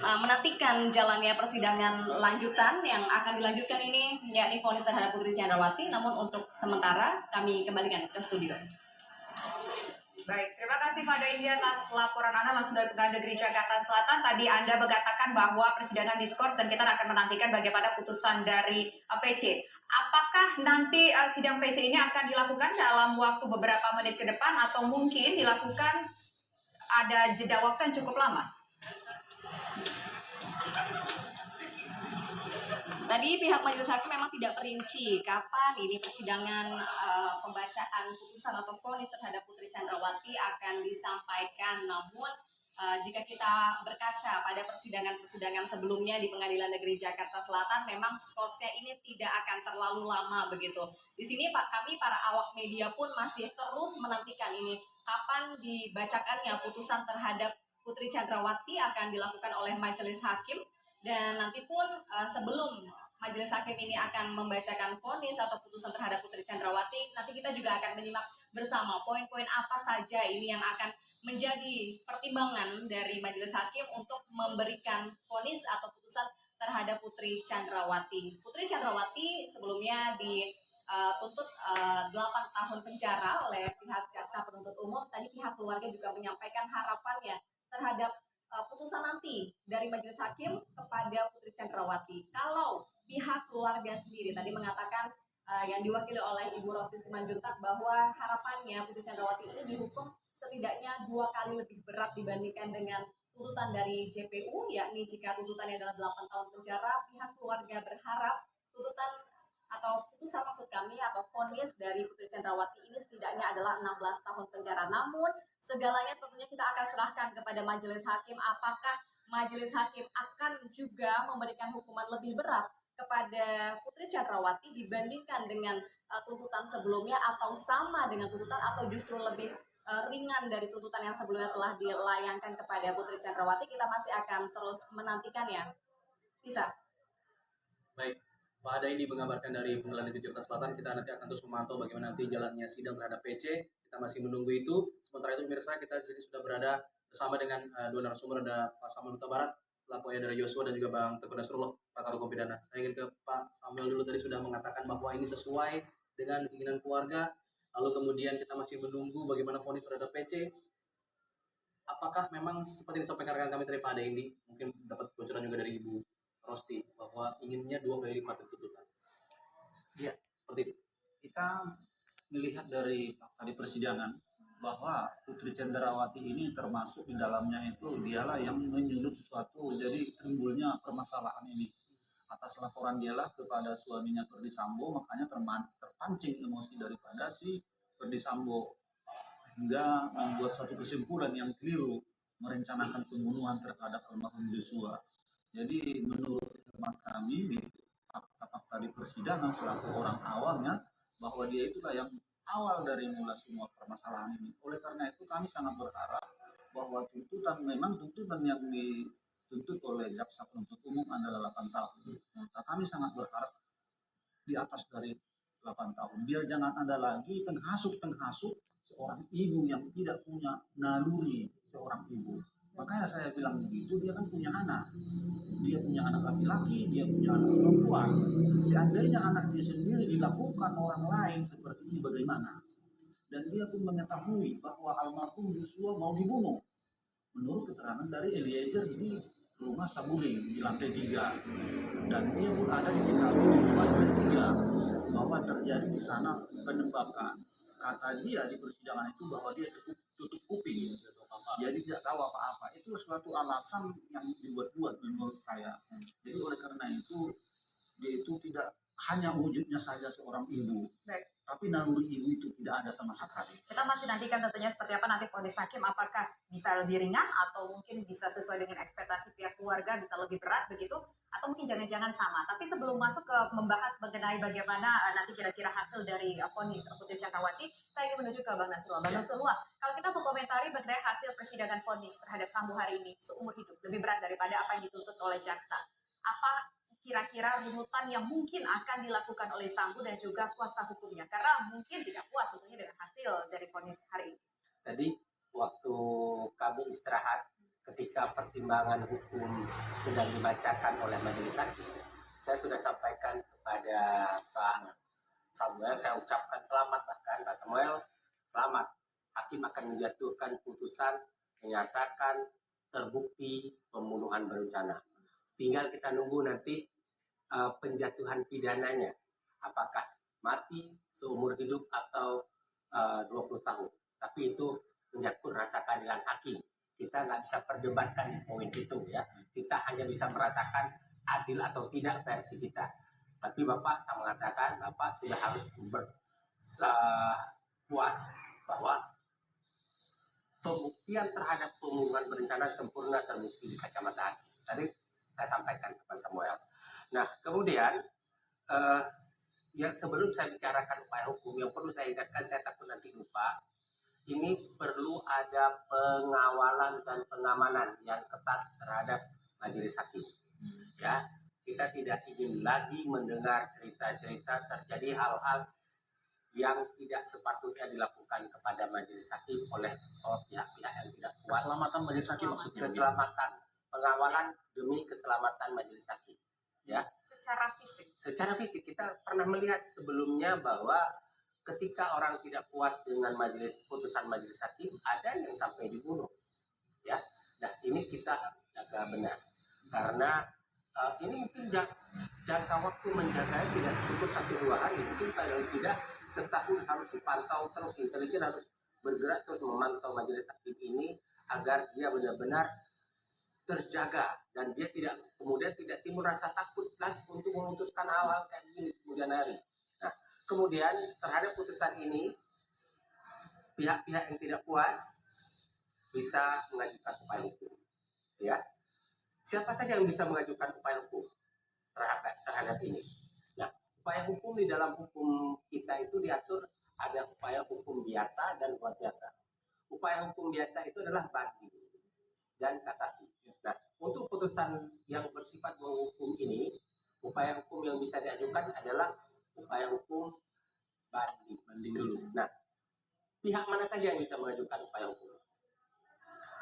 menantikan jalannya persidangan lanjutan yang akan dilanjutkan ini, yakni vonis terhadap Putri Chandrawati. Namun untuk sementara kami kembalikan ke studio. Baik, terima kasih Fada India atas laporan Anda langsung dari Pengadilan Negeri Jakarta Selatan. Tadi Anda mengatakan bahwa persidangan diskors dan kita akan menantikan bagaimana putusan dari PC. Apakah nanti sidang PC ini akan dilakukan dalam waktu beberapa menit ke depan atau mungkin dilakukan ada jeda waktu yang cukup lama? Tadi pihak majelis hakim memang tidak perinci kapan ini persidangan pembacaan putusan atau vonis terhadap Putri Chandrawati akan disampaikan. Namun jika kita berkaca pada persidangan-persidangan sebelumnya di Pengadilan Negeri Jakarta Selatan, memang skorsnya ini tidak akan terlalu lama begitu. Di sini kami para awak media pun masih terus menantikan ini kapan dibacakannya putusan terhadap Putri Chandrawati akan dilakukan oleh majelis hakim. Dan nanti pun sebelum majelis hakim ini akan membacakan vonis atau putusan terhadap Putri Chandrawati, nanti kita juga akan menyimak bersama poin-poin apa saja ini yang akan menjadi pertimbangan dari majelis hakim untuk memberikan vonis atau putusan terhadap Putri Chandrawati. Putri Chandrawati sebelumnya dituntut 8 tahun penjara oleh pihak jaksa penuntut umum. Tadi pihak keluarga juga menyampaikan harapannya terhadap putusan nanti dari majelis hakim kepada Putri Chandrawati. Kalau pihak keluarga sendiri tadi mengatakan yang diwakili oleh Ibu Rosti Simanjuntak bahwa harapannya Putri Chandrawati ini dihukum setidaknya 2 kali lebih berat dibandingkan dengan tuntutan dari JPU, yakni jika tuntutannya adalah 8 tahun penjara, pihak keluarga berharap tuntutan atau putusan maksud kami atau vonis dari Putri Chandrawati ini setidaknya adalah 16 tahun penjara. Namun segalanya tentunya kita akan serahkan kepada majelis hakim, apakah majelis hakim akan juga memberikan hukuman lebih berat kepada Putri Chandrawati dibandingkan dengan tuntutan sebelumnya, atau sama dengan tuntutan, atau justru lebih ringan dari tuntutan yang sebelumnya telah dilayangkan kepada Putri Chandrawati. Kita masih akan terus menantikannya. Bisa. Baik, Pak Ada ini mengabarkan dari Pengadilan Negeri Jakarta Selatan. Kita nanti akan terus memantau bagaimana nanti jalannya sidang terhadap PC. Kita masih menunggu itu. Sementara itu pemirsa, kita di sini sudah berada bersama dengan dua narasumber, ada Pak Samuel Huta Barat selaku ayah dari Yosua dan juga Bang Teguh Nasrullah, pakar hukum pidana. Saya ingin ke Pak Samuel dulu, tadi sudah mengatakan bahwa ini sesuai dengan keinginan keluarga. Lalu kemudian kita masih menunggu bagaimana vonis terhadap PC. Apakah memang seperti disampaikan rekan kami tadi Pak Ada ini, mungkin dapat bocoran juga dari Ibu Rosti bahwa inginnya 2 kali lipat tuntutan? Ya, Seperti itu. kita melihat dari fakta di persidangan bahwa Putri Chandrawati ini termasuk di dalamnya itu dialah yang menyulut sesuatu, jadi timbulnya permasalahan ini atas laporan dialah kepada suaminya Ferdy Sambo, makanya terpancing emosi daripada si Ferdy Sambo hingga membuat suatu kesimpulan yang keliru, merencanakan pembunuhan terhadap almarhum Joshua. Jadi menurut hemat kami di fakta-fakta di persidangan selaku orang awalnya, bahwa dia itulah yang awal dari mula semua permasalahan ini. Oleh karena itu kami sangat berharap bahwa tuntutan yang dituntut oleh jaksa penuntut umum adalah 8 tahun. Nah, kami sangat berharap di atas dari 8 tahun. Biar jangan ada lagi penghasut seorang ibu yang tidak punya naluri seorang ibu. Makanya saya bilang begitu, dia kan punya anak. Dia punya anak laki-laki, dia punya anak perempuan. Seandainya anak dia sendiri dilakukan orang lain seperti ini bagaimana? Dan dia pun mengetahui bahwa almarhum Joshua mau dibunuh. Menurut keterangan dari Eliezer di rumah Saguling di lantai 3. Dan dia pun ada di Chicago di lantai 3 bahwa terjadi di sana penembakan. Kata dia di persidangan itu bahwa dia tutup kuping. Jadi tidak tahu apa-apa. Itu suatu alasan yang dibuat-buat menurut saya. Jadi oleh karena itu dia itu tidak hanya wujudnya saja seorang ibu. Baik. Tapi naluri ibu itu tidak ada sama sekali. Kita masih nantikan tentunya seperti apa nanti vonis hakim, apakah bisa lebih ringan atau mungkin bisa sesuai dengan ekspektasi pihak keluarga, bisa lebih berat begitu, atau mungkin jangan-jangan sama. Tapi sebelum masuk ke membahas mengenai bagaimana nanti kira-kira hasil dari vonis Putri Chandrawati, saya ingin menuju ke Bang Nasrullah. Bang Nasrullah, kalau kita berkomentari mengenai hasil persidangan vonis terhadap Sambo hari ini seumur hidup lebih berat daripada apa yang dituntut oleh jaksa, apa kira-kira runutan yang mungkin akan dilakukan oleh Sambo dan juga kuasa hukumnya, karena mungkin tidak puas tentunya dengan hasil dari vonis hari ini? Tadi waktu kami istirahat ketika pertimbangan hukum sedang dibacakan oleh majelis hakim, saya sudah sampaikan kepada Pak Samuel, saya ucapkan selamat, bahkan Pak Samuel selamat, hakim akan menjatuhkan putusan menyatakan terbukti pembunuhan berencana. Tinggal kita nunggu nanti penjatuhan pidananya, apakah mati, seumur hidup, atau 20 tahun. Tapi itu menyangkut rasa keadilan hakim. Kita nggak bisa perdebatkan poin itu ya. Kita hanya bisa merasakan adil atau tidak versi kita. Tapi Bapak saya mengatakan Bapak sudah harus puas bahwa pembuktian terhadap pembunuhan berencana sempurna terbukti di kacamata hakim. Tadi saya sampaikan kepada Samuel. Nah, kemudian yang sebelum saya bicarakan upaya hukum, yang perlu saya ingatkan, saya takut nanti lupa, ini perlu ada pengawalan dan pengamanan yang ketat terhadap majelis hakim. Ya, kita tidak ingin lagi mendengar cerita-cerita terjadi hal-hal yang tidak sepatutnya dilakukan kepada majelis hakim oleh pihak-pihak yang tidak kuat. Keselamatan majelis hakim maksudnya. Keselamatan, pengawalan demi keselamatan majelis hakim. Ya. Secara fisik kita pernah melihat sebelumnya bahwa ketika orang tidak puas dengan putusan majelis hakim, ada yang sampai dibunuh. Ya. Nah, ini kita jaga benar. Karena ini mungkin jangka waktu menjaganya tidak cukup 1-2 hari, mungkin kalau tidak setahun harus dipantau terus, intelijen harus bergerak terus memantau majelis hakim ini agar dia benar-benar terjaga dan dia kemudian tidak timbul rasa takut lagi untuk memutuskan hal-hal kayak gini kemudian hari. Nah, kemudian terhadap putusan ini pihak-pihak yang tidak puas bisa mengajukan upaya hukum. Ya, siapa saja yang bisa mengajukan upaya hukum terhadap ini? Nah, upaya hukum di dalam hukum kita itu diatur ada upaya hukum biasa dan luar biasa. Upaya hukum biasa itu adalah banding dan kasasi. Nah, untuk putusan yang bersifat menghukum ini, upaya hukum yang bisa diajukan adalah upaya hukum banding dulu. Nah, pihak mana saja yang bisa mengajukan upaya hukum?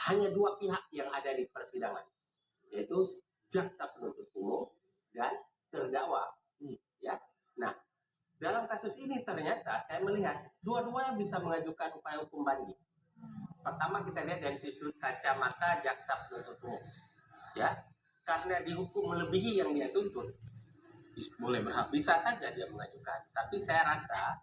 Hanya 2 pihak yang ada di persidangan, yaitu jaksa penuntut umum dan terdakwa. Ya. Nah, dalam kasus ini ternyata saya melihat dua-duanya bisa mengajukan upaya hukum banding. Pertama kita lihat dari sudut kacamata jaksa penuntut umum, ya, karena dihukum melebihi yang dia tuntut, boleh berhak bisa saja dia mengajukan. Tapi saya rasa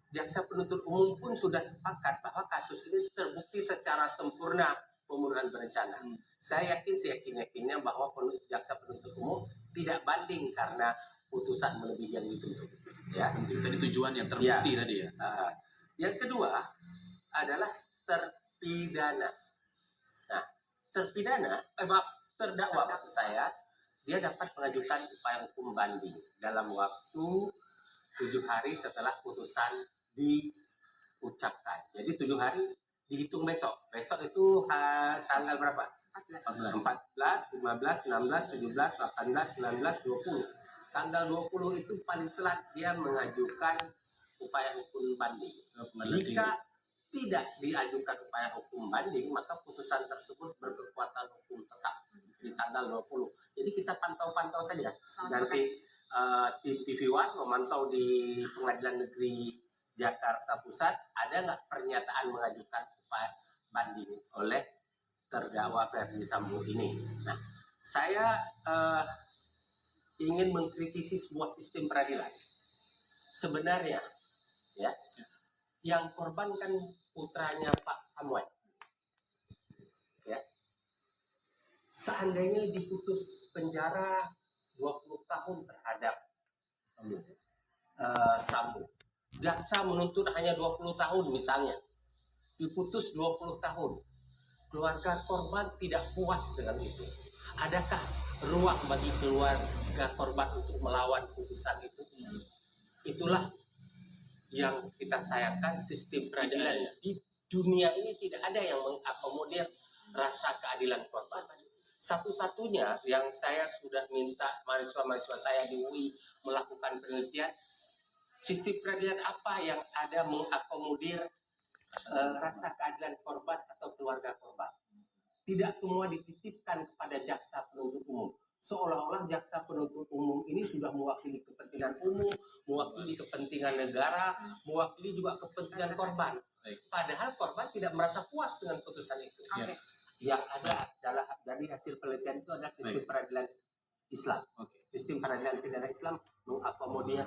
jaksa penuntut umum pun sudah sepakat bahwa kasus ini terbukti secara sempurna pembunuhan berencana. Saya yakin seyakin-yakinnya bahwa jaksa penuntut umum tidak banding karena putusan melebihi yang dituntut. Ya, Penting tadi tujuan yang terbukti ya. tadi ya. Yang kedua adalah terpidana. Nah, terdakwa maksud saya, dia dapat mengajukan upaya hukum banding dalam waktu 7 hari setelah putusan diucapkan. Jadi 7 hari dihitung besok. Besok itu tanggal berapa? 14, 15, 16, 17, 18, 19, 20. Tanggal 20 itu paling telat dia mengajukan upaya hukum banding. Jika tidak diajukan upaya hukum banding, maka putusan tersebut berkekuatan hukum tetap di tanggal 20. Jadi kita pantau-pantau saja. Nanti tim TV One memantau di Pengadilan Negeri Jakarta Pusat, ada nggak pernyataan mengajukan upaya banding oleh terdakwa Ferdi Sambo ini. Nah, saya ingin mengkritisi sebuah sistem peradilan. Sebenarnya, ya, yang korban kan putranya Pak Samuel. Ya. Seandainya diputus penjara 20 tahun terhadap Sambo, jaksa menuntut hanya 20 tahun misalnya, diputus 20 tahun, keluarga korban tidak puas dengan itu. Adakah ruang bagi keluarga korban untuk melawan putusan itu? Itulah yang kita sayangkan, sistem peradilan di dunia ini tidak ada yang mengakomodir rasa keadilan korban. Satu-satunya yang saya sudah minta mahasiswa-mahasiswa saya di UI melakukan penelitian, sistem peradilan apa yang ada mengakomodir rasa keadilan korban atau keluarga korban. tidak semua dititipkan kepada jaksa penuntut umum. Seolah-olah jaksa penuntut umum ini sudah mewakili kepentingan umum, mewakili kepentingan negara, mewakili juga kepentingan korban. Padahal korban tidak merasa puas dengan putusan itu. Oke. Yang ada adalah dari hasil penelitian itu adalah sistem peradilan Islam. Sistem peradilan pidana Islam mengakomodir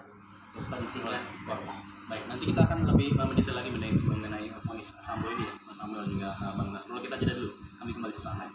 kepentingan korban. Baik, nanti kita akan lebih mendetail lagi mengenai vonis Sambo ini ya, Mas Samuel juga Bang Nasrullah. Kita jeda dulu, kami kembali sesaat lagi.